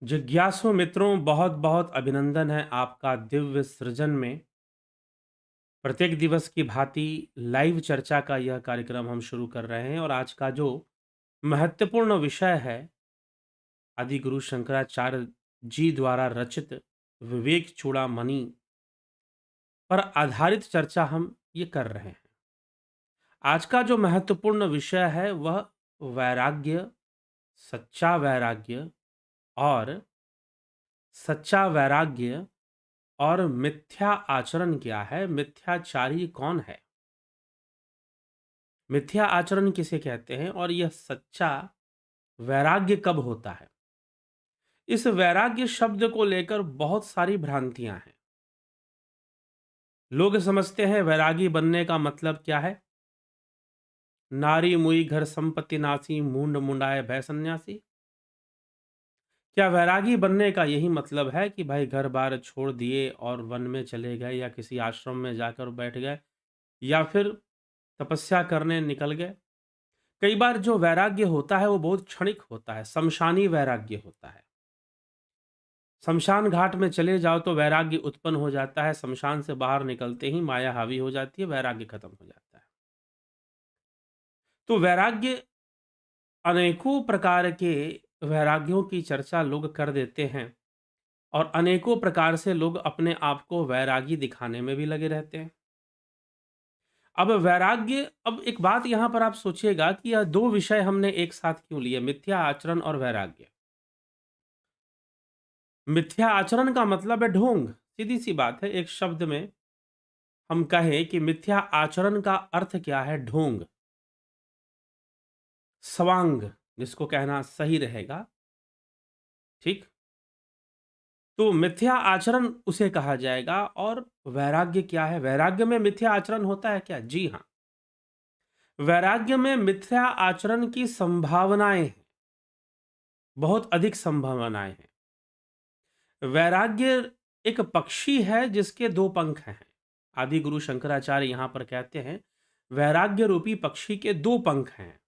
जिज्ञासु मित्रों, बहुत बहुत अभिनंदन है आपका दिव्य सृजन में। प्रत्येक दिवस की भांति लाइव चर्चा का यह कार्यक्रम हम शुरू कर रहे हैं और आज का जो महत्वपूर्ण विषय है, आदि गुरु शंकराचार्य जी द्वारा रचित विवेक चूड़ामणि पर आधारित चर्चा हम ये कर रहे हैं। आज का जो महत्वपूर्ण विषय है वह वैराग्य, सच्चा वैराग्य और सच्चा वैराग्य और मिथ्या आचरण क्या है? मिथ्याचारी कौन है? मिथ्या आचरण किसे कहते हैं और यह सच्चा वैराग्य कब होता है? इस वैराग्य शब्द को लेकर बहुत सारी भ्रांतियां हैं। लोग समझते हैं वैरागी बनने का मतलब क्या है? नारी मुई घर संपत्ति नासी, मूंड मुंडाए भय सन्यासी। क्या वैरागी बनने का यही मतलब है कि भाई घर बार छोड़ दिए और वन में चले गए या किसी आश्रम में जाकर बैठ गए या फिर तपस्या करने निकल गए? कई बार जो वैराग्य होता है वो बहुत क्षणिक होता है, शमशानी वैराग्य होता है। शमशान घाट में चले जाओ तो वैराग्य उत्पन्न हो जाता है, शमशान से बाहर निकलते ही माया हावी हो जाती है, वैराग्य खत्म हो जाता है। तो वैराग्य, अनेकों प्रकार के वैराग्यों की चर्चा लोग कर देते हैं और अनेकों प्रकार से लोग अपने आप को वैरागी दिखाने में भी लगे रहते हैं। अब एक बात यहां पर आप सोचिएगा कि यह दो विषय हमने एक साथ क्यों लिए, मिथ्या आचरण और वैराग्य। मिथ्या आचरण का मतलब है ढोंग। सीधी सी बात है, एक शब्द में हम कहें कि मिथ्या आचरण का अर्थ क्या है? ढोंग, स्वांग, जिसको कहना सही रहेगा। ठीक। तो मिथ्या आचरण उसे कहा जाएगा। और वैराग्य क्या है? वैराग्य में मिथ्या आचरण होता है क्या? जी हां। वैराग्य में मिथ्या आचरण की संभावनाएं हैं, बहुत अधिक संभावनाएं हैं। वैराग्य एक पक्षी है जिसके दो पंख हैं। आदि गुरु शंकराचार्य यहां पर कहते हैं वैराग्य रूपी पक्षी के दो पंख हैं।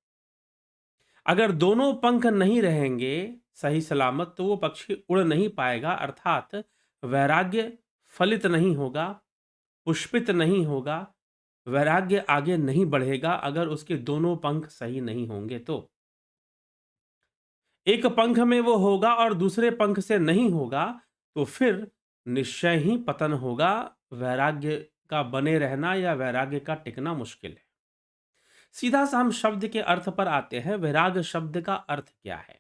अगर दोनों पंख नहीं रहेंगे सही सलामत तो वो पक्षी उड़ नहीं पाएगा, अर्थात वैराग्य फलित नहीं होगा, पुष्पित नहीं होगा, वैराग्य आगे नहीं बढ़ेगा अगर उसके दोनों पंख सही नहीं होंगे तो। एक पंख में वो होगा और दूसरे पंख से नहीं होगा तो फिर निश्चय ही पतन होगा। वैराग्य का बने रहना या वैराग्य का टिकना मुश्किल है। सीधा सा हम शब्द के अर्थ पर आते हैं। वैराग्य शब्द का अर्थ क्या है?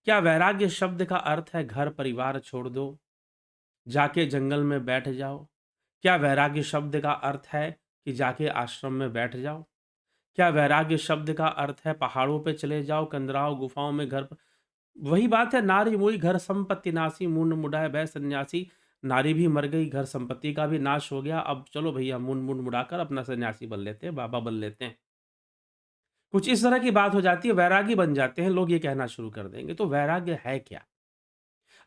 क्या वैराग्य शब्द का अर्थ है घर परिवार छोड़ दो, जाके जंगल में बैठ जाओ? क्या वैराग्य शब्द का अर्थ है कि जाके आश्रम में बैठ जाओ? क्या वैराग्य शब्द का अर्थ है पहाड़ों पे चले जाओ, कंदराओं गुफाओं में घर? वही बात है, नारी मोई घर संपत्ति नासी, मूंड मुड़ाए भय सन्यासी। नारी भी मर गई, घर संपत्ति का भी नाश हो गया, अब चलो भैया मूंड मूंड मुड़ाकर अपना सन्यासी बन लेते हैं, बाबा बन लेते हैं। कुछ इस तरह की बात हो जाती है, वैरागी बन जाते हैं लोग, ये कहना शुरू कर देंगे। तो वैराग्य है क्या?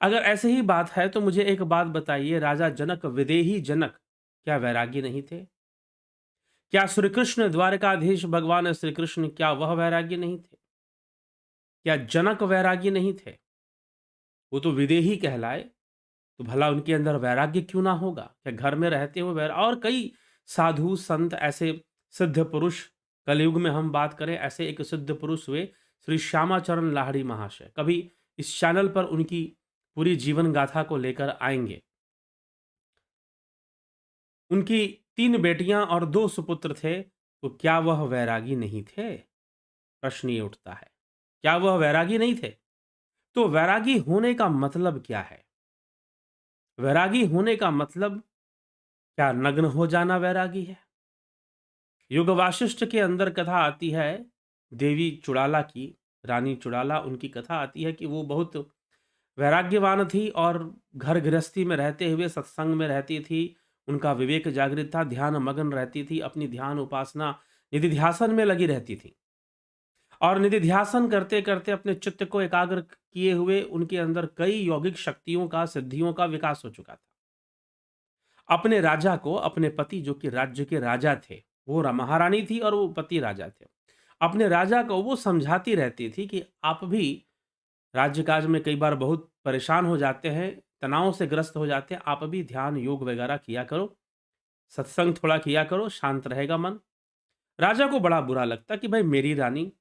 अगर ऐसे ही बात है तो मुझे एक बात बताइए, राजा जनक, विदेही जनक, क्या वैरागी नहीं थे? क्या श्री कृष्ण द्वारकाधीश भगवान श्री कृष्ण, क्या वह वैरागी नहीं थे? क्या जनक वैरागी नहीं थे? वो तो विदेही कहलाए, तो भला उनके अंदर वैराग्य क्यों ना होगा? क्या घर में रहते हुए और कई साधु संत ऐसे सिद्ध पुरुष, कलयुग में हम बात करें, ऐसे एक सिद्ध पुरुष हुए श्री श्यामाचरण लाहिड़ी महाशय। कभी इस चैनल पर उनकी पूरी जीवन गाथा को लेकर आएंगे। उनकी 3 बेटियां और 2 सुपुत्र थे, तो क्या वह वैरागी नहीं थे? प्रश्न ये उठता है। क्या वह वैरागी नहीं थे? तो वैरागी होने का मतलब क्या है? वैरागी होने का मतलब क्या नग्न हो जाना वैरागी है? युग वाशिष्ठ के अंदर कथा आती है देवी चुड़ाला की, रानी चुड़ाला, उनकी कथा आती है कि वो बहुत वैराग्यवान थी और घर गृहस्थी में रहते हुए सत्संग में रहती थी। उनका विवेक जागृत था, ध्यान मग्न रहती थी, अपनी ध्यान उपासना निधिध्यासन में लगी रहती थी और निधिध्यासन करते करते अपने चित्त को एकाग्र किए हुए उनके अंदर कई यौगिक शक्तियों का, सिद्धियों का विकास हो चुका था। अपने राजा को, अपने पति जो कि राज्य के राजा थे, वो महारानी थी और वो पति राजा थे, अपने राजा को वो समझाती रहती थी कि आप भी राज्य काज में कई बार बहुत परेशान हो जाते हैं, तनाव से ग्रस्त हो जाते हैं, आप भी ध्यान योग वगैरह किया करो, सत्संग थोड़ा किया करो, शांत रहेगा मन। राजा को बड़ा बुरा लगता कि भाई मेरी रानी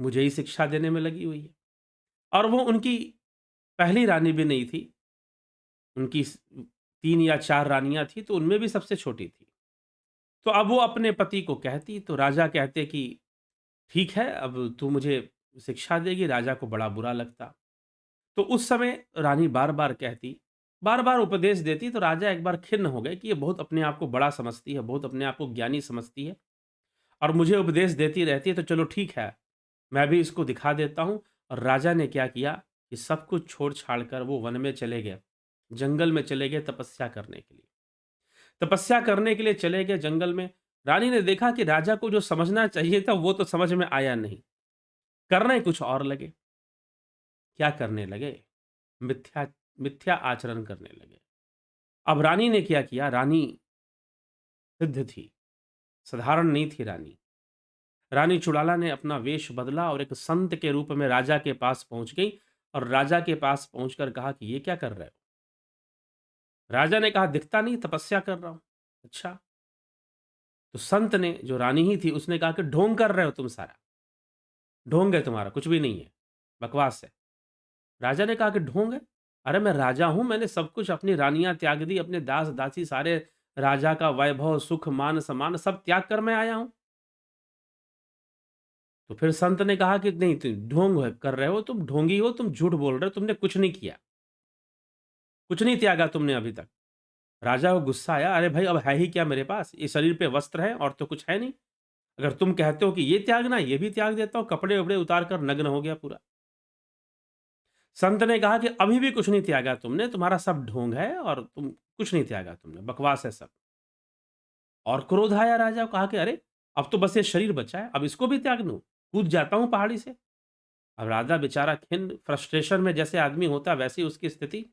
मुझे ही शिक्षा देने में लगी हुई है, और वो उनकी पहली रानी भी नहीं थी, उनकी 3 या 4 रानियाँ थी, तो उनमें भी सबसे छोटी थी। तो अब वो अपने पति को कहती, तो राजा कहते कि ठीक है, अब तू मुझे शिक्षा देगी। राजा को बड़ा बुरा लगता। तो उस समय रानी बार-बार कहती, बार-बार उपदेश देती, तो राजा एक बार खिन्न हो गए कि ये बहुत अपने आप को बड़ा समझती है, बहुत अपने आप को ज्ञानी समझती है और मुझे उपदेश देती रहती है, तो चलो ठीक है, मैं भी इसको दिखा देता हूँ। और राजा ने क्या किया कि सब कुछ छोड़-छाड़ कर वो वन में चले गए, जंगल में चले गए तपस्या करने के लिए। तपस्या करने के लिए चले गए जंगल में। रानी ने देखा कि राजा को जो समझना चाहिए था, वो तो समझ में आया नहीं, करने कुछ और लगे। क्या करने लगे? मिथ्या मिथ्या आचरण करने लगे। अब रानी ने क्या किया, रानी सिद्ध थी, साधारण नहीं थी रानी। रानी चुड़ाला ने अपना वेश बदला और एक संत के रूप में राजा के पास पहुंच गई और राजा के पास पहुंचकर कहा कि ये क्या कर रहे हो? राजा ने कहा दिखता नहीं, तपस्या कर रहा हूं। अच्छा। तो संत ने, जो रानी ही थी, उसने कहा कि ढोंग कर रहे हो तुम सारा, ढोंग है तुम्हारा, कुछ भी नहीं है, बकवास है। राजा ने कहा कि ढोंग है? अरे मैं राजा हूं, मैंने सब कुछ, अपनी रानियां त्याग दी, अपने दास दासी सारे, राजा का वैभव सुख मान सम्मान सब त्याग कर मैं आया हूं। तो फिर संत ने कहा कि नहीं, तुम ढोंग कर रहे हो, तुम ढोंगी हो, तुम झूठ बोल रहे हो, तुमने कुछ नहीं किया, कुछ नहीं त्यागा तुमने अभी तक। राजा को गुस्सा आया, अरे भाई अब है ही क्या मेरे पास, ये शरीर पे वस्त्र है और तो कुछ है नहीं। अगर तुम कहते हो कि ये त्यागना, ये भी त्याग देता हूं, कपड़े वपड़े उतार कर नग्न हो गया पूरा। संत ने कहा कि अभी भी कुछ नहीं त्यागा तुमने, तुम्हारा सब ढोंग है और तुम कुछ नहीं त्यागा तुमने, बकवास है सब। और क्रोध आया राजा को, कहा कि अरे अब तो बस ये शरीर बचा है, अब इसको भी त्याग दूं, कूद जाता हूं पहाड़ी से। अब राजा बेचारा खिन्न, फ्रस्ट्रेशन में जैसे आदमी होता है वैसी उसकी स्थिति,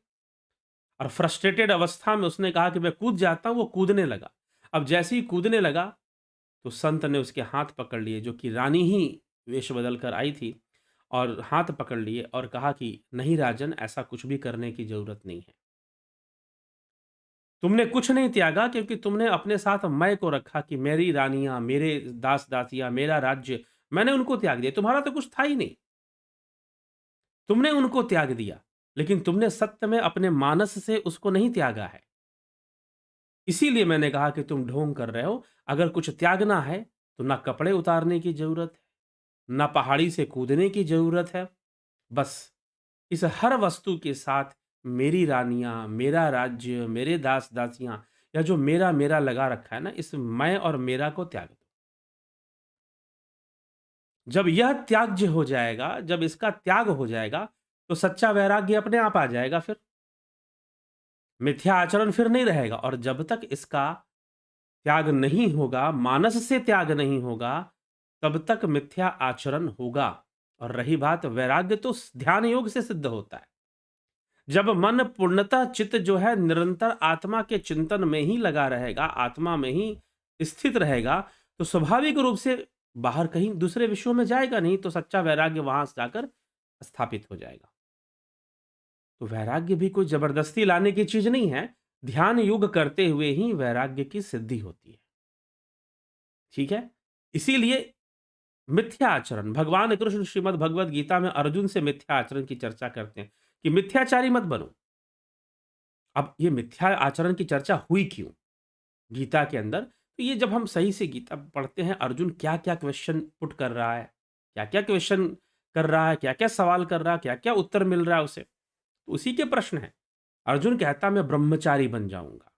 और फ्रस्ट्रेटेड अवस्था में उसने कहा कि मैं कूद जाता हूं। वो कूदने लगा। अब जैसे ही कूदने लगा, तो संत ने उसके हाथ पकड़ लिए, जो कि रानी ही वेश बदल कर आई थी, और हाथ पकड़ लिए और कहा कि नहीं राजन, ऐसा कुछ भी करने की जरूरत नहीं है। तुमने कुछ नहीं त्यागा, क्योंकि तुमने अपने साथ मैं को रखा कि मेरी रानियां, मेरे दास दासियां, मेरा राज्य, मैंने उनको त्याग दिया। तुम्हारा तो कुछ था ही नहीं, तुमने उनको त्याग दिया, लेकिन तुमने सत्य में अपने मानस से उसको नहीं त्यागा है। इसीलिए मैंने कहा कि तुम ढोंग कर रहे हो। अगर कुछ त्यागना है, तो ना कपड़े उतारने की जरूरत है, ना पहाड़ी से कूदने की जरूरत है। बस इस हर वस्तु के साथ मेरी रानियां, मेरा राज्य, मेरे दास दासियां, या जो मेरा मेरा लगा रखा है ना, इस मैं और मेरा को त्याग दो। जब यह त्याज्य हो जाएगा, जब इसका त्याग हो जाएगा, तो सच्चा वैराग्य अपने आप आ जाएगा। फिर मिथ्या आचरण फिर नहीं रहेगा। और जब तक इसका त्याग नहीं होगा, मानस से त्याग नहीं होगा, तब तक मिथ्या आचरण होगा। और रही बात वैराग्य, तो ध्यान योग से सिद्ध होता है। जब मन पूर्णतः चित्त जो है निरंतर आत्मा के चिंतन में ही लगा रहेगा, आत्मा में ही स्थित रहेगा, तो स्वाभाविक रूप से बाहर कहीं दूसरे विषयों में जाएगा नहीं, तो सच्चा वैराग्य वहां से जाकर स्थापित हो जाएगा। तो वैराग्य भी कोई जबरदस्ती लाने की चीज नहीं है। ध्यान योग करते हुए ही वैराग्य की सिद्धि होती है। ठीक है? इसीलिए मिथ्या आचरण, भगवान कृष्ण श्रीमद् भगवद गीता में अर्जुन से मिथ्या आचरण की चर्चा करते हैं कि मिथ्याचारी मत बनो। अब ये मिथ्या आचरण की चर्चा हुई क्यों गीता के अंदर? तो ये जब हम सही से गीता पढ़ते हैं, अर्जुन क्या-क्या क्वेश्चन पुट कर रहा है, क्या-क्या क्वेश्चन कर रहा है, क्या-क्या सवाल कर रहा है, क्या-क्या उत्तर मिल रहा है उसे, तो उसी के प्रश्न हैं। अर्जुन कहता मैं ब्रह्मचारी बन जाऊँगा,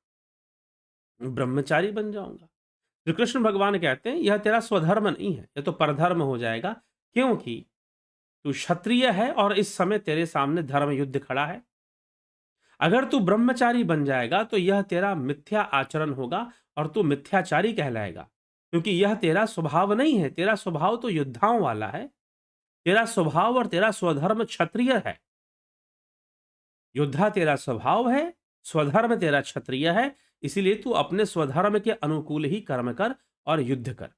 ब्रह्मचारी बन जाऊँगा। श्री कृष्ण भगवान कहते हैं यह तेरा स्वधर्म नहीं है, यह तो परधर्म हो जाएगा, क्योंकि तू क्षत्रिय है और इस समय तेरे सामने धर्म युद्ध खड़ा है। अगर तू ब्रह्मचारी बन जाएगा, तो यह तेरा मिथ्या आचरण होगा और तू मिथ्याचारी कहलाएगा, क्योंकि यह तेरा स्वभाव नहीं है। तेरा स्वभाव तो योद्धाओं वाला है। तेरा स्वभाव और तेरा स्वधर्म क्षत्रिय है। योद्धा तेरा स्वभाव है, स्वधर्म तेरा क्षत्रिय है। इसीलिए तू अपने स्वधर्म के अनुकूल ही कर्म कर और युद्ध कर।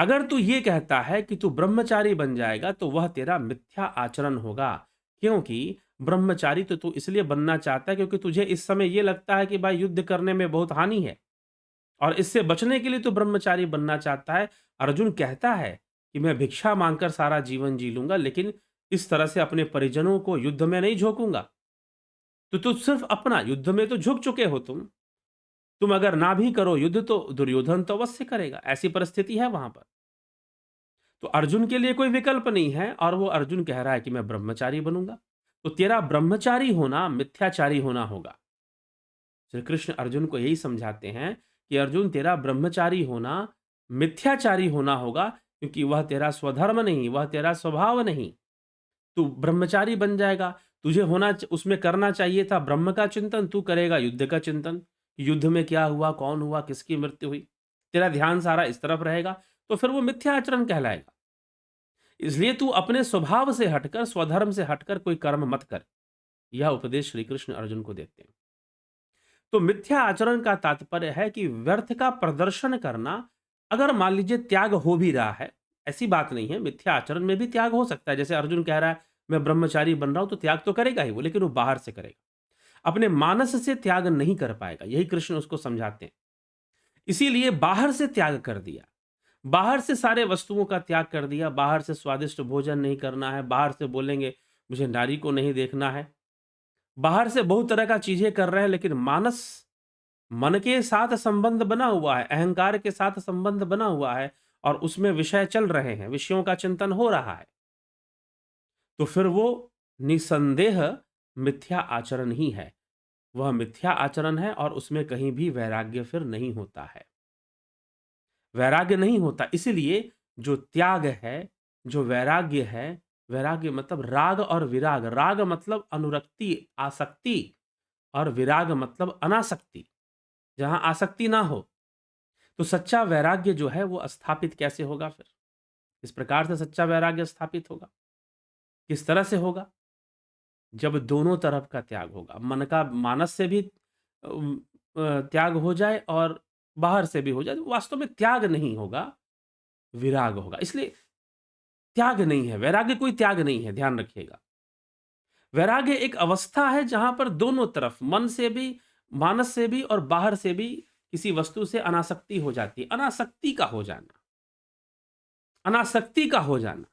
अगर तू ये कहता है कि तू ब्रह्मचारी बन जाएगा तो वह तेरा मिथ्या आचरण होगा, क्योंकि ब्रह्मचारी तो तू इसलिए बनना चाहता है क्योंकि तुझे इस समय ये लगता है कि भाई युद्ध करने में बहुत हानि है और इससे बचने के लिए तू ब्रह्मचारी बनना चाहता है। अर्जुन कहता है कि मैं भिक्षा मांगकर सारा जीवन जी लूंगा, लेकिन इस तरह से अपने परिजनों को युद्ध में नहीं झोंकूंगा। तो तू सिर्फ अपना, युद्ध में तो झुक चुके हो तुम अगर ना भी करो युद्ध तो दुर्योधन तो अवश्य करेगा, ऐसी परिस्थिति है वहां पर। तो अर्जुन के लिए कोई विकल्प नहीं है और वो अर्जुन कह रहा है कि मैं ब्रह्मचारी बनूंगा। तो तेरा ब्रह्मचारी होना मिथ्याचारी होना होगा। श्री कृष्ण अर्जुन को यही समझाते हैं कि अर्जुन तेरा ब्रह्मचारी होना मिथ्याचारी होना होगा, क्योंकि वह तेरा स्वधर्म नहीं, वह तेरा स्वभाव नहीं। तू ब्रह्मचारी बन जाएगा, तुझे उसमें करना चाहिए था ब्रह्म का चिंतन, तू करेगा युद्ध का चिंतन। युद्ध में क्या हुआ, कौन हुआ, किसकी मृत्यु हुई, तेरा ध्यान सारा इस तरफ रहेगा, तो फिर वो मिथ्या आचरण कहलाएगा। इसलिए तू अपने स्वभाव से हटकर, स्वधर्म से हटकर कोई कर्म मत कर। यह उपदेश श्री कृष्ण अर्जुन को देते हैं। तो मिथ्या आचरण का तात्पर्य है कि व्यर्थ का प्रदर्शन करना। अगर मान लीजिए त्याग हो भी रहा है, ऐसी बात नहीं है, मिथ्या आचरण में भी त्याग हो सकता है। जैसे अर्जुन कह रहा है मैं ब्रह्मचारी बन रहा हूं, तो त्याग तो करेगा ही वो, लेकिन वो बाहर से करेगा, अपने मानस से त्याग नहीं कर पाएगा। यही कृष्ण उसको समझाते हैं। इसीलिए बाहर से त्याग कर दिया, बाहर से सारे वस्तुओं का त्याग कर दिया। बाहर से स्वादिष्ट भोजन नहीं करना है, बाहर से बोलेंगे मुझे नारी को नहीं देखना है, बाहर से बहुत तरह का चीजें कर रहे हैं, लेकिन मानस, मन के साथ संबंध बना हुआ है, अहंकार के साथ संबंध बना हुआ है और उसमें विषय चल रहे हैं, विषयों का चिंतन हो रहा है, तो फिर वो निसंदेह मिथ्या आचरण ही है। वह मिथ्या आचरण है और उसमें कहीं भी वैराग्य फिर नहीं होता है, वैराग्य नहीं होता। इसीलिए जो त्याग है, जो वैराग्य है, वैराग्य मतलब राग और विराग। राग मतलब अनुरक्ति, आसक्ति, और विराग मतलब अनासक्ति, जहां आसक्ति ना हो। तो सच्चा वैराग्य जो है वो स्थापित कैसे होगा फिर? इस प्रकार से सच्चा वैराग्य स्थापित होगा। किस तरह से होगा? जब दोनों तरफ का त्याग होगा, मन का, मानस से भी त्याग हो जाए और बाहर से भी हो जाए, तो वास्तव में त्याग नहीं होगा, विराग होगा। इसलिए त्याग नहीं है, वैराग्य कोई त्याग नहीं है, ध्यान रखिएगा। वैराग्य एक अवस्था है जहां पर दोनों तरफ, मन से भी, मानस से भी और बाहर से भी किसी वस्तु से अनासक्ति हो जाती है। अनासक्ति का हो जाना, अनासक्ति का हो जाना।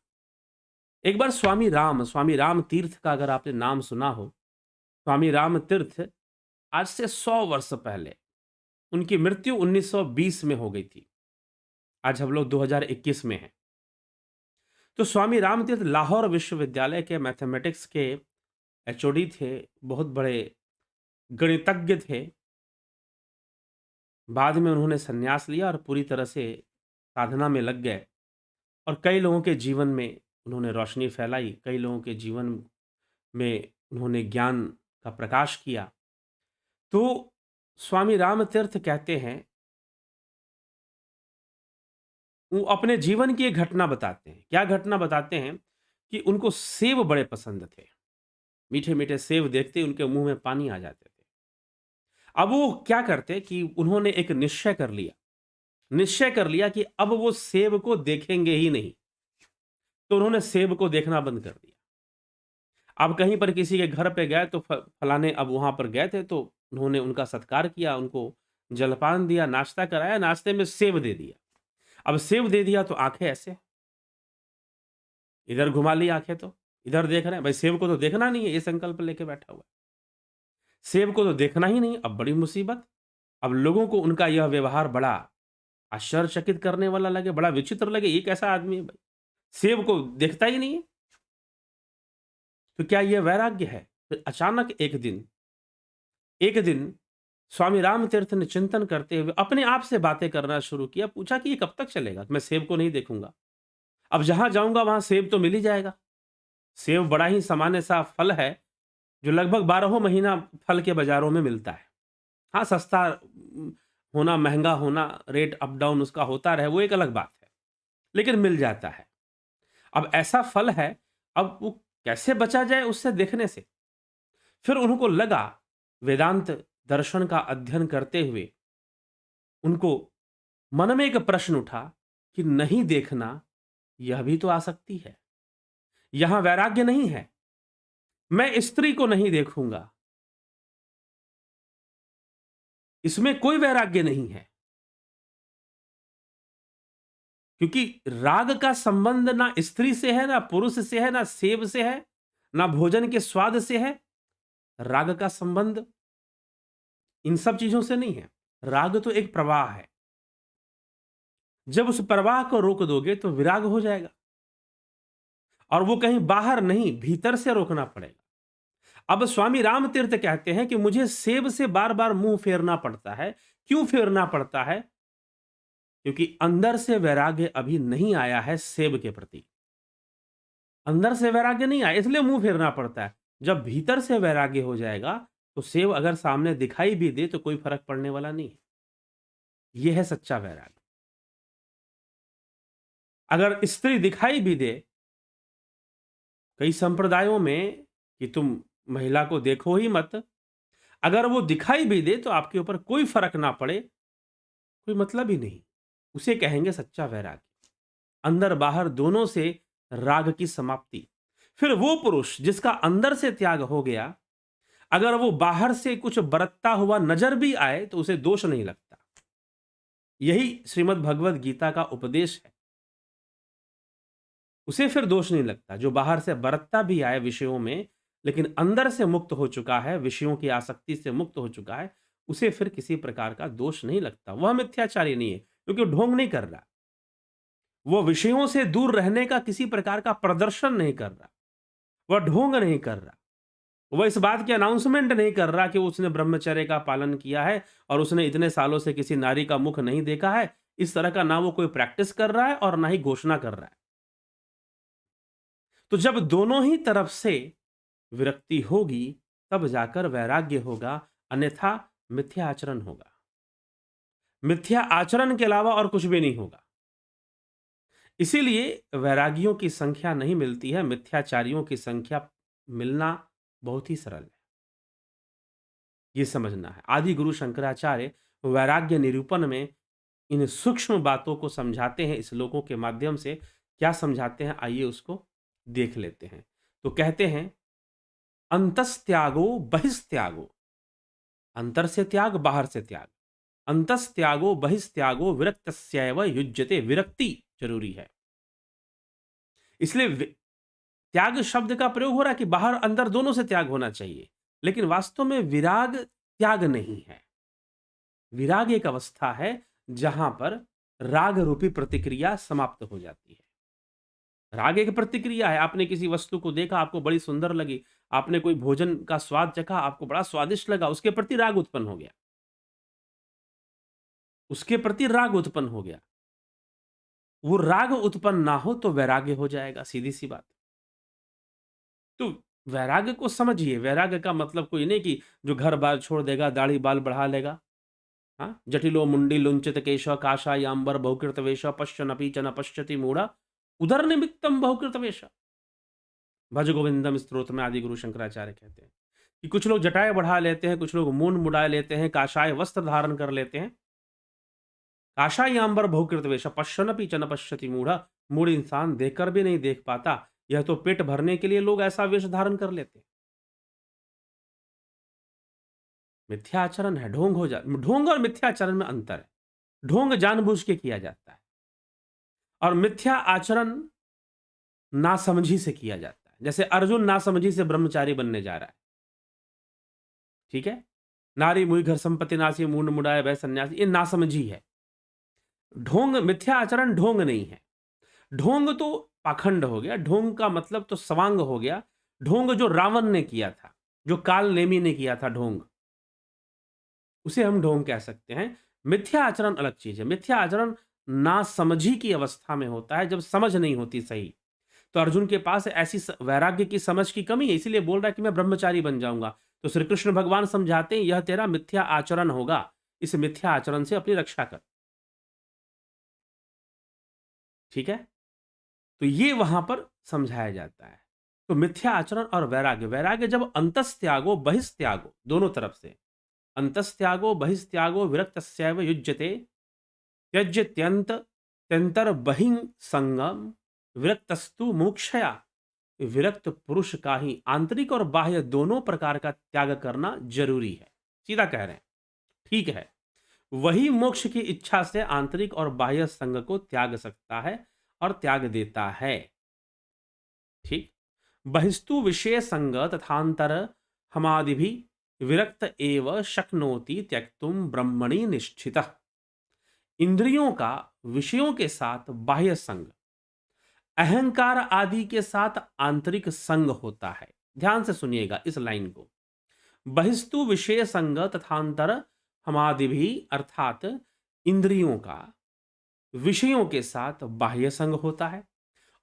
एक बार स्वामी राम तीर्थ का अगर आपने नाम सुना हो, स्वामी राम तीर्थ आज से 100 वर्ष पहले, उनकी मृत्यु 1920 में हो गई थी। आज हम लोग 2021 में हैं। तो स्वामी राम तीर्थ लाहौर विश्वविद्यालय के मैथमेटिक्स के एचओडी थे, बहुत बड़े गणितज्ञ थे। बाद में उन्होंने संन्यास लिया और पूरी तरह से साधना में लग गए और कई लोगों के जीवन में उन्होंने रोशनी फैलाई, कई लोगों के जीवन में उन्होंने ज्ञान का प्रकाश किया। तो स्वामी राम तीर्थ कहते हैं, वो अपने जीवन की एक घटना बताते हैं। क्या घटना बताते हैं? कि उनको सेब बड़े पसंद थे, मीठे-मीठे सेब देखते ही उनके मुंह में पानी आ जाते थे। अब वो क्या करते कि उन्होंने एक निश्चय कर लिया कि अब वो सेब को देखेंगे ही नहीं। तो उन्होंने सेब को देखना बंद कर दिया। अब कहीं पर किसी के घर पे गए तो फलाने, अब वहां पर गए थे तो उन्होंने उनका सत्कार किया, उनको जलपान दिया, नाश्ता कराया, नाश्ते में सेब दे दिया। अब सेब दे दिया तो आंखें ऐसे, इधर घुमा ली आंखें, तो इधर देख रहे हैं, भाई सेब को तो देखना नहीं है, ये संकल्प लेके बैठा हुआ है, सेब को तो देखना ही नहीं। अब बड़ी मुसीबत। अब लोगों को उनका यह व्यवहार बड़ा आश्चर्यचकित करने वाला लगे, बड़ा विचित्र लगे, ये कैसा आदमी है भाई, सेब को देखता ही नहीं है। तो क्या यह वैराग्य है? फिर अचानक एक दिन स्वामी राम तीर्थ ने चिंतन करते हुए अपने आप से बातें करना शुरू किया। पूछा कि ये कब तक चलेगा, मैं सेब को नहीं देखूंगा? अब जहां जाऊंगा वहां सेब तो मिल ही जाएगा। सेब बड़ा ही सामान्य सा फल है जो लगभग 12 महीना फल के बाजारों में मिलता है। हाँ, सस्ता होना, महंगा होना, रेट अप डाउन उसका होता रहे, वो एक अलग बात है, लेकिन मिल जाता है। अब ऐसा फल है, अब वो कैसे बचा जाए उससे देखने से? फिर उनको लगा, वेदांत दर्शन का अध्ययन करते हुए उनको मन में एक प्रश्न उठा कि नहीं देखना, यह भी तो आसक्ति है। यहां वैराग्य नहीं है, मैं स्त्री को नहीं देखूंगा, इसमें कोई वैराग्य नहीं है। क्योंकि राग का संबंध ना स्त्री से है, ना पुरुष से है, ना सेब से है, ना भोजन के स्वाद से है। राग का संबंध इन सब चीजों से नहीं है। राग तो एक प्रवाह है। जब उस प्रवाह को रोक दोगे तो विराग हो जाएगा, और वो कहीं बाहर नहीं, भीतर से रोकना पड़ेगा। अब स्वामी राम तीर्थ कहते हैं कि मुझे सेब से बार बार मुंह फेरना पड़ता है। क्यों फेरना पड़ता है? क्योंकि अंदर से वैराग्य अभी नहीं आया है सेब के प्रति। अंदर से वैराग्य नहीं आया, इसलिए मुंह फेरना पड़ता है। जब भीतर से वैराग्य हो जाएगा तो सेब अगर सामने दिखाई भी दे तो कोई फर्क पड़ने वाला नहीं है। यह है सच्चा वैराग्य। अगर स्त्री दिखाई भी दे, कई संप्रदायों में कि तुम महिला को देखो ही मत, अगर वो दिखाई भी दे तो आपके ऊपर कोई फर्क ना पड़े, कोई मतलब ही नहीं, उसे कहेंगे सच्चा वैराग्य। अंदर बाहर दोनों से राग की समाप्ति। फिर वो पुरुष जिसका अंदर से त्याग हो गया, अगर वो बाहर से कुछ बरतता हुआ नजर भी आए तो उसे दोष नहीं लगता। यही श्रीमद् भगवद गीता का उपदेश है। उसे फिर दोष नहीं लगता। जो बाहर से बरतता भी आए विषयों में, लेकिन अंदर से मुक्त हो चुका है, विषयों की आसक्ति से मुक्त हो चुका है, उसे फिर किसी प्रकार का दोष नहीं लगता। वह मिथ्याचारी नहीं है, क्योंकि ढोंग नहीं कर रहा। वो विषयों से दूर रहने का किसी प्रकार का प्रदर्शन नहीं कर रहा, वह ढोंग नहीं कर रहा, वह इस बात की अनाउंसमेंट नहीं कर रहा कि उसने ब्रह्मचर्य का पालन किया है और उसने इतने सालों से किसी नारी का मुख नहीं देखा है। इस तरह का ना वो कोई प्रैक्टिस कर रहा है और ना ही घोषणा कर रहा है। तो जब दोनों ही तरफ से विरक्ति होगी तब जाकर वैराग्य होगा, अन्यथा मिथ्या आचरण होगा। मिथ्या आचरण के अलावा और कुछ भी नहीं होगा। इसीलिए वैरागियों की संख्या नहीं मिलती है, मिथ्याचारियों की संख्या मिलना बहुत ही सरल है। ये समझना है। आदि गुरु शंकराचार्य वैराग्य निरूपण में इन सूक्ष्म बातों को समझाते हैं। श्लोकों के माध्यम से क्या समझाते हैं, आइए उसको देख लेते हैं। तो कहते हैं, अंतस्त्यागो बहिस्त्यागो, अंतर से त्याग, बाहर से त्याग। अंतस्त्यागो बहिस्त्यागो विरक्तस्यैव युज्यते। विरक्ति जरूरी है, इसलिए त्याग शब्द का प्रयोग हो रहा है कि बाहर अंदर दोनों से त्याग होना चाहिए, लेकिन वास्तव में विराग त्याग नहीं है। विराग एक अवस्था है जहां पर राग रूपी प्रतिक्रिया समाप्त हो जाती है। राग एक प्रतिक्रिया है। आपने किसी वस्तु को देखा, आपको बड़ी सुंदर लगी, आपने कोई भोजन का स्वाद चखा, आपको बड़ा स्वादिष्ट लगा, उसके प्रति राग उत्पन्न हो गया, उसके प्रति राग उत्पन्न हो गया। वो राग उत्पन्न ना हो तो वैराग्य हो जाएगा, सीधी सी बात। तो वैराग्य को समझिए। वैराग्य का मतलब कोई नहीं कि जो घर बार छोड़ देगा, दाढ़ी बाल बढ़ा लेगा। हाँ, जटिलो मुंडी लुंचित केश काशायांबर बहुकृत वेश पश्यनपि च न पश्यति मूढ़ उदर निमित्तम बहुकृत वेश। भज गोविंदम स्तोत्र में आदि गुरु शंकराचार्य कहते हैं कि कुछ लोग जटाएं बढ़ा लेते हैं, कुछ लोग मूंड मुड़ा लेते हैं, काशाय वस्त्र धारण कर लेते हैं। काशायांबर बहुकृत वेश पश्यनपि च न पश्यति मूढ़। मूढ़ इंसान देखकर भी नहीं देख पाता। यह तो पेट भरने के लिए लोग ऐसा वेश धारण कर लेते हैं। मिथ्याचरण है, ढोंग हो जा। ढोंग और मिथ्याचरण में अंतर है। ढोंग जानबूझ के किया जाता है और मिथ्या आचरण नासमझी से किया जाता है। जैसे अर्जुन नासमझी से ब्रह्मचारी बनने जा रहा है, ठीक है। नारी मुई घर संपत्ति नासी मूंड मुड़ाए वह सन्यासी, ये नासमझी है। ढोंग, मिथ्या आचरण ढोंग नहीं है। ढोंग तो पाखंड हो गया। ढोंग का मतलब तो सवांग हो गया। ढोंग जो रावण ने किया था, जो काल नेमी ने किया था, ढोंग, उसे हम ढोंग कह सकते हैं। मिथ्या आचरण अलग चीज है। मिथ्या आचरण नासमझी की अवस्था में होता है, जब समझ नहीं होती सही। तो अर्जुन के पास ऐसी वैराग्य की समझ की कमी है, इसीलिए बोल रहा है कि मैं ब्रह्मचारी बन जाऊंगा। तो श्री कृष्ण भगवान समझाते हैं, यह तेरा मिथ्या आचरण होगा, इस मिथ्या आचरण से अपनी रक्षा कर। ठीक है, तो ये वहां पर समझाया जाता है। तो मिथ्या आचरण और वैराग्य, वैराग्य जब अंतस्त्यागो बहिस्त्यागो, दोनों तरफ से, अंतस्त्यागो बहिस्त्यागो विरक्तस्यैव युज्यते, त्यज्यत्यंत त्यंतर बहिं संगम विरक्तस्तु मोक्षया। विरक्त पुरुष का ही आंतरिक और बाह्य दोनों प्रकार का त्याग करना जरूरी है। सीधा कह रहे हैं, ठीक है। वही मोक्ष की इच्छा से आंतरिक और बाह्य संग को त्याग सकता है और त्याग देता है। ठीक। बहिस्तु विषय संग तथांतर हमादि भी विरक्त एव शक्नोति त्यक्तुम ब्रह्मणि निश्चितः। इंद्रियों का विषयों के साथ बाह्य संग, अहंकार आदि के साथ आंतरिक संग होता है। ध्यान से सुनिएगा इस लाइन को। बहिस्तु विषय संग तथांतर हमादि भी, अर्थात इंद्रियों का विषयों के साथ बाह्य संग होता है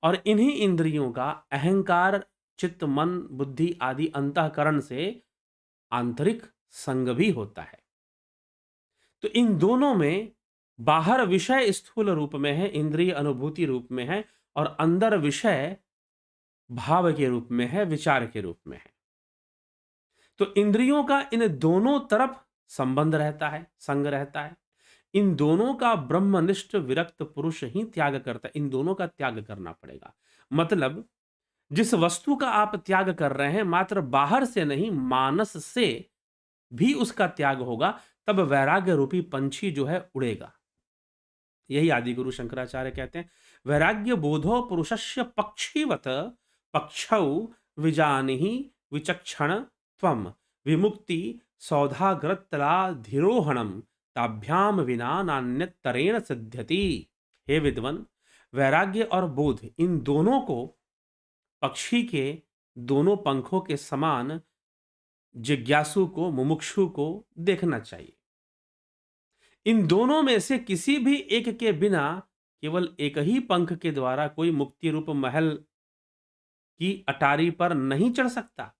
और इन्हीं इंद्रियों का अहंकार, चित्त, मन, बुद्धि आदि अंतःकरण से आंतरिक संग भी होता है। तो इन दोनों में बाहर विषय स्थूल रूप में है, इंद्रिय अनुभूति रूप में है, और अंदर विषय भाव के रूप में है, विचार के रूप में है। तो इंद्रियों का इन दोनों तरफ संबंध रहता है, संग रहता है। इन दोनों का ब्रह्मनिष्ठ विरक्त पुरुष ही त्याग करता है। इन दोनों का त्याग करना पड़ेगा। मतलब जिस वस्तु का आप त्याग कर रहे हैं, मात्र बाहर से नहीं, मानस से भी उसका त्याग होगा, तब वैराग्य रूपी पंछी जो है उड़ेगा। यही आदि गुरु शंकराचार्य कहते हैं, वैराग्य बोधो पुरुषस्य पक्षीवत पक्षौ विजानिहि विचक्षण त्वम विमुक्ति सौधाग्रतलाधिरोहणम ताभ्याम विना नान्यतरेण सिद्ध्यति। हे विद्वन, वैराग्य और बोध इन दोनों को पक्षी के दोनों पंखों के समान जिज्ञासु को, मुमुक्षु को देखना चाहिए। इन दोनों में से किसी भी एक के बिना केवल एक ही पंख के द्वारा कोई मुक्ति रूप महल की अटारी पर नहीं चढ़ सकता।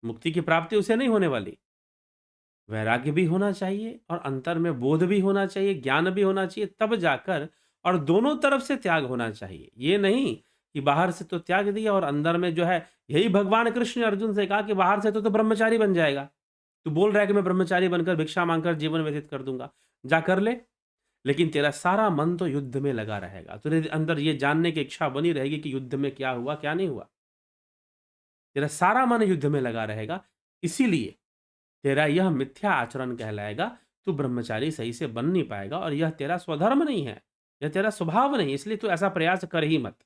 मुक्ति की प्राप्ति उसे नहीं होने वाली। वैराग्य भी होना चाहिए और अंतर में बोध भी होना चाहिए, ज्ञान भी होना चाहिए, तब जाकर, और दोनों तरफ से त्याग होना चाहिए। ये नहीं कि बाहर से तो त्याग दिया और अंदर में जो है, यही भगवान कृष्ण ने अर्जुन से कहा कि बाहर से तो ब्रह्मचारी बन जाएगा। तू बोल रहा है कि मैं ब्रह्मचारी बनकर भिक्षा मांगकर जीवन व्यतीत कर दूंगा, जा कर ले, लेकिन तेरा सारा मन तो युद्ध में लगा रहेगा। तेरे अंदर ये जानने की इच्छा बनी रहेगी कि युद्ध में क्या हुआ क्या नहीं हुआ। तेरा सारा मन युद्ध में लगा रहेगा, इसीलिए तेरा यह मिथ्या आचरण कहलाएगा। तू ब्रह्मचारी सही से बन नहीं पाएगा और यह तेरा स्वधर्म नहीं है, यह तेरा स्वभाव नहीं, इसलिए तू ऐसा प्रयास कर ही मत।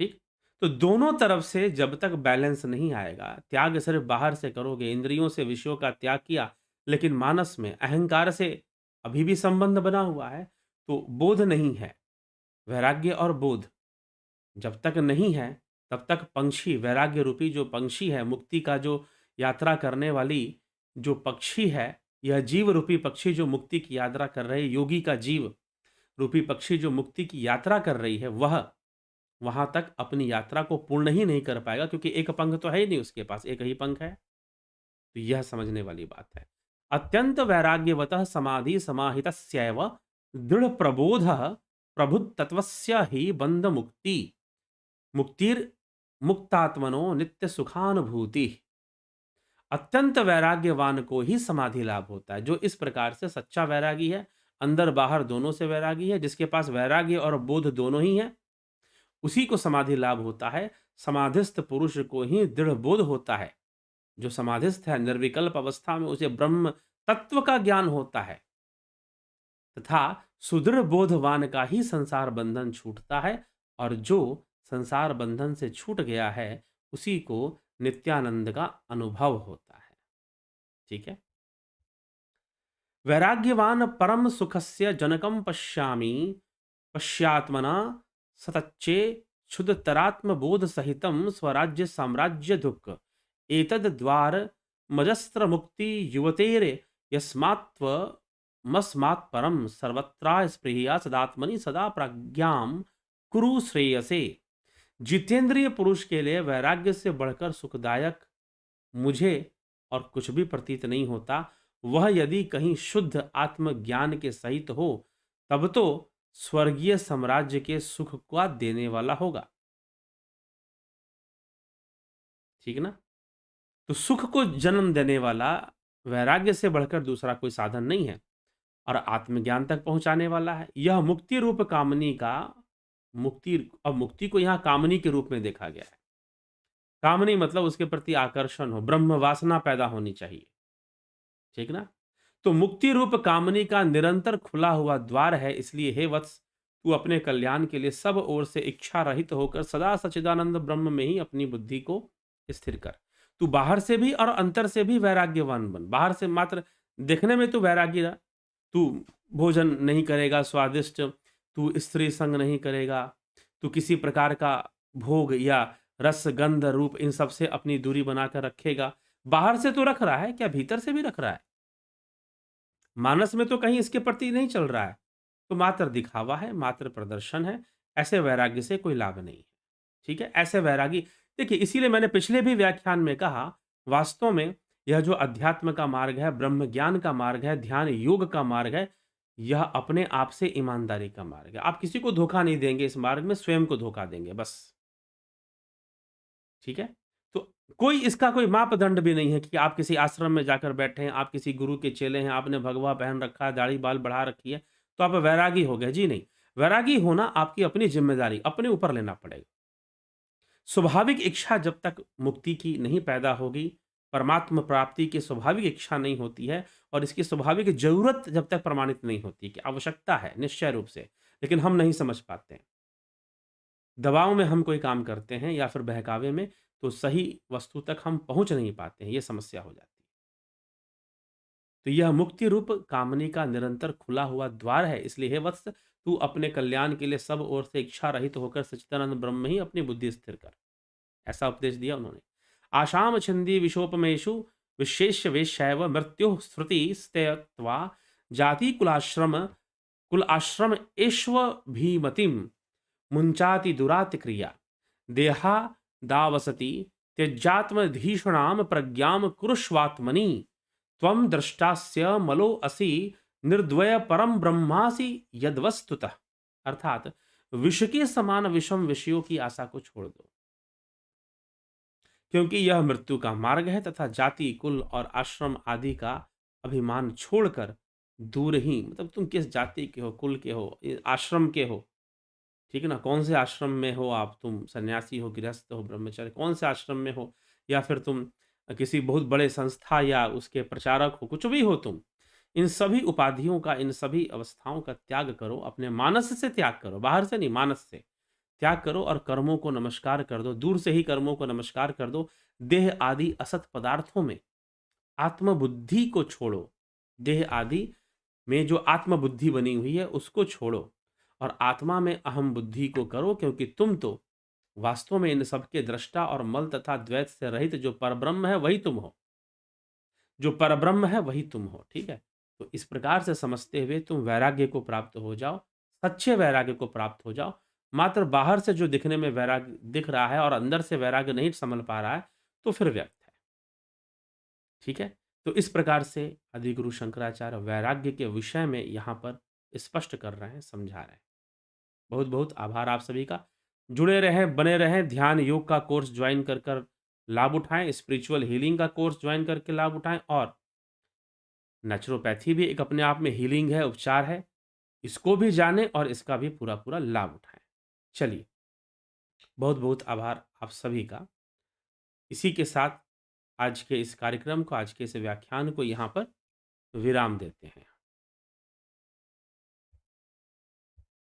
ठीक। तो दोनों तरफ से जब तक बैलेंस नहीं आएगा, त्याग सिर्फ बाहर से करोगे, इंद्रियों से विषयों का त्याग किया, लेकिन मानस में अहंकार से अभी भी संबंध बना हुआ है, तो बोध नहीं है। वैराग्य और बोध जब तक नहीं है, तब तक पंछी, वैराग्य रूपी जो पंछी है, मुक्ति का जो यात्रा करने वाली जो पक्षी है, यह जीव रूपी पक्षी जो मुक्ति की यात्रा कर रही, योगी का जीव रूपी पक्षी जो मुक्ति की यात्रा कर रही है, वह वहां तक अपनी यात्रा को पूर्ण ही नहीं कर पाएगा, क्योंकि एक पंख तो है ही नहीं उसके पास, एक ही पंख है। तो यह समझने वाली बात है। अत्यंत वैराग्यवतः समाधि समाहितस्यैव दृढ़ प्रबोध प्रभुत तत्वस्य ही बंध मुक्ति मुक्तिर मुक्तात्मनो नित्य सुखानुभूति। अत्यंत वैराग्यवान को ही समाधि लाभ होता है, जो इस प्रकार से सच्चा वैरागी है, अंदर बाहर दोनों से वैरागी है, जिसके पास वैराग्य और बोध दोनों ही है, उसी को समाधि लाभ होता है। समाधिस्थ पुरुष को ही दृढ़ बोध होता है। जो समाधिस्थ है, निर्विकल्प अवस्था में उसे ब्रह्म तत्व का ज्ञान होता है, तथा सुदृढ़ बोधवान का ही संसार बंधन छूटता है, और जो संसार बंधन से छूट गया है उसी को नित्यानंद का अनुभव होता है। ठीक है। वैराग्यवान परम सुखस्य जनकम पश्यामि पश्यात्मना सतच्चे क्षुदतरात्म बोध सहितम स्वराज्य साम्राज्य दुख एतद द्वार मजस्त्र मुक्ति युवतेरे यस्मात्व मस्मात् परम सर्वत्रा स्पृहया सदात्मनि सदा प्रज्ञाम कुरु श्रेयसे। जितेंद्रिय पुरुष के लिए वैराग्य से बढ़कर सुखदायक मुझे और कुछ भी प्रतीत नहीं होता। वह यदि कहीं शुद्ध आत्मज्ञान के सहित हो, तब तो स्वर्गीय साम्राज्य के सुख को देने वाला होगा। ठीक ना। तो सुख को जन्म देने वाला वैराग्य से बढ़कर दूसरा कोई साधन नहीं है। और आत्मज्ञान तक पहुँचाने वाला है। यह मुक्ति रूप कामनी का मुक्ति को यहाँ कामनी के रूप में देखा गया है। कामनी मतलब उसके प्रति आकर्षण हो, ब्रह्म वासना पैदा होनी चाहिए, ठीक ना? तो मुक्ति रूप कामनी का निरंतर खुला हुआ द्वार है, इसलिए हे वत्स, तू अपने कल्याण के लिए सब ओर से इच्छा रहित होकर सदा सच्चिदानंद ब्रह्म में ही अपनी बुद्धि को स्थिर कर। तू बाहर से भी और अंतर से भी वैराग्यवान बन। बाहर से मात्र देखने में तू वैरागी रह, तू भोजन नहीं करेगा स्वादिष्ट, तू स्त्री संग नहीं करेगा, तू किसी प्रकार का भोग या रस गंध रूप इन सब से अपनी दूरी बनाकर रखेगा। बाहर से तो रख रहा है, क्या भीतर से भी रख रहा है? मानस में तो कहीं इसके प्रति नहीं चल रहा है, तो मात्र दिखावा है, मात्र प्रदर्शन है। ऐसे वैराग्य से कोई लाभ नहीं है, ठीक है? ऐसे वैरागी, देखिए इसीलिए मैंने पिछले भी व्याख्यान में कहा, वास्तव में यह जो अध्यात्म का मार्ग है, ब्रह्म ज्ञान का मार्ग है, ध्यान योग का मार्ग है, यह अपने आप से ईमानदारी का मार्ग है। आप किसी को धोखा नहीं देंगे इस मार्ग में, स्वयं को धोखा देंगे बस, ठीक है? तो कोई इसका कोई मापदंड भी नहीं है कि आप किसी आश्रम में जाकर बैठे हैं, आप किसी गुरु के चेले हैं, आपने भगवा पहन रखा है, दाढ़ी बाल बढ़ा रखी है, तो आप वैरागी हो गए। जी नहीं, वैरागी होना आपकी अपनी ज़िम्मेदारी, अपने ऊपर लेना पड़ेगा। स्वाभाविक इच्छा जब तक मुक्ति की नहीं पैदा होगी, परमात्म प्राप्ति की स्वाभाविक इच्छा नहीं होती है और इसकी स्वाभाविक ज़रूरत जब तक प्रमाणित नहीं होती कि आवश्यकता है निश्चय रूप से, लेकिन हम नहीं समझ पाते हैं। दबाव में हम कोई काम करते हैं या फिर बहकावे में, तो सही वस्तु तक हम पहुँच नहीं पाते हैं, ये समस्या हो जाती है। तो यह मुक्ति रूप कामनी का निरंतर खुला हुआ द्वार है, इसलिए हे वत्स, तू अपने कल्याण के लिए सब ओर से इच्छा रहित होकर सच्चिदानंद ब्रह्म में ही अपनी बुद्धि स्थिर कर। ऐसा उपदेश दिया उन्होंने। आशाम छिंदी विशोपमेषु विशेष्य वेश्यैव मृत्युः श्रुति स्तेयत्वा जाति कुल आश्रम एष्व भीमतिम मुंचाति दुरातिक्रिया देहा दावसति त्यज्यात्मधीषणाम प्रज्ञाम कुरुष्वात्मनि त्वं द्रष्टास्य मलो असि निर्द्वय परम ब्रह्मासि यद्वस्तुतः। अर्थात विष के समान विषम विषयों की आशा को छोड़ दो, क्योंकि यह मृत्यु का मार्ग है तथा जाति कुल और आश्रम आदि का अभिमान छोड़कर दूर ही, मतलब तुम किस जाति के हो, कुल के हो, आश्रम के हो, ठीक है ना? कौन से आश्रम में हो आप, तुम सन्यासी हो, गृहस्थ हो, ब्रह्मचारी, कौन से आश्रम में हो, या फिर तुम किसी बहुत बड़े संस्था या उसके प्रचारक हो, कुछ भी हो तुम, इन सभी उपाधियों का, इन सभी अवस्थाओं का त्याग करो, अपने मानस से त्याग करो, बाहर से नहीं, मानस से त्याग करो और कर्मों को नमस्कार कर दो, दूर से ही कर्मों को नमस्कार कर दो। देह आदि असत पदार्थों में आत्मबुद्धि को छोड़ो, देह आदि में जो आत्मबुद्धि बनी हुई है उसको छोड़ो और आत्मा में अहम बुद्धि को करो, क्योंकि तुम तो वास्तव में इन सबके दृष्टा और मल तथा द्वैत से रहित जो परब्रह्म है वही तुम हो, जो परब्रह्म है वही तुम हो, ठीक है? तो इस प्रकार से समझते हुए तुम वैराग्य को प्राप्त हो जाओ, सच्चे वैराग्य को प्राप्त हो जाओ। मात्र बाहर से जो दिखने में वैराग्य दिख रहा है और अंदर से वैराग्य नहीं संभल पा रहा है, तो फिर व्यर्थ है, ठीक है? तो इस प्रकार से आदिगुरु शंकराचार्य वैराग्य के विषय में यहाँ पर स्पष्ट कर रहे हैं, समझा रहे हैं। बहुत बहुत आभार आप सभी का। जुड़े रहें, बने रहें, ध्यान योग का कोर्स ज्वाइन कर लाभ उठाएं, स्पिरिचुअल हीलिंग का कोर्स ज्वाइन करके लाभ उठाएं, और नेचुरोपैथी भी एक अपने आप में हीलिंग है, उपचार है, इसको भी जानें और इसका भी पूरा पूरा लाभ उठाएं। चलिए, बहुत बहुत आभार आप सभी का। इसी के साथ आज के इस कार्यक्रम को, आज के इस व्याख्यान को यहाँ पर विराम देते हैं।